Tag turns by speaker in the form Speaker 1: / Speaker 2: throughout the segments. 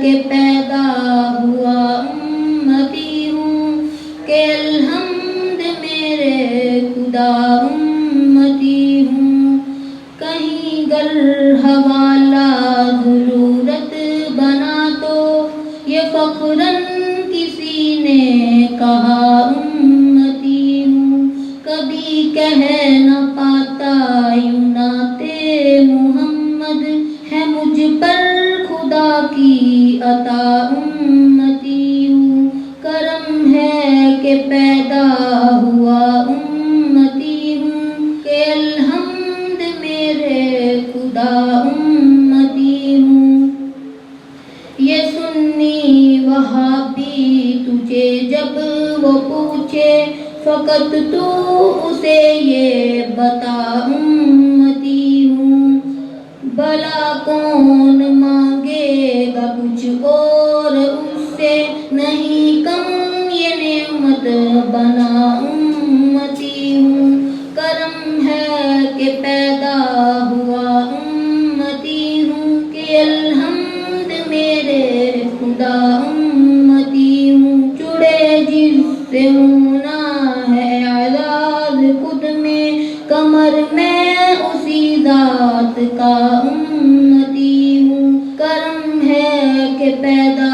Speaker 1: کہ پیدا ہوا امتی ہوں، کہ الحمد میرے خدا امتی ہوں۔ کہیں گر حوالہ ضرورت بنا تو یہ فخراً کسی نے کہا امتی ہوں۔ کبھی کہہ نہ پاتا یوں نعت محمد، ہے مجھ پر خدا کی عطا امتی ہوں۔ کرم ہے کہ پیدا ہوا امتی ہوں، کہ الحمد میرے خدا امتی ہوں۔ یہ سنی وہابی تجھے جب وہ پوچھے، فقط تو اسے یہ بتا امتی ہوں۔ بھلا کون مانگے گا کچھ اور اس سے، نہیں کم یہ نعمت بنا امتی ہوں۔ کرم ہے کہ پیدا ہوا امتی ہوں، کہ الحمد میرے خدا امتی ہوں۔ جڑے جس سے ہونا ہے اعزاز خود میں، کمر میں اسی ذات کا امتی ہوں۔ کرم ہے کہ پیدا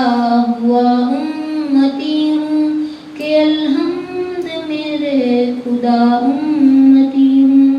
Speaker 1: ہوا امتی ہوں، کہ الحمد میرے خدا امتی ہوں۔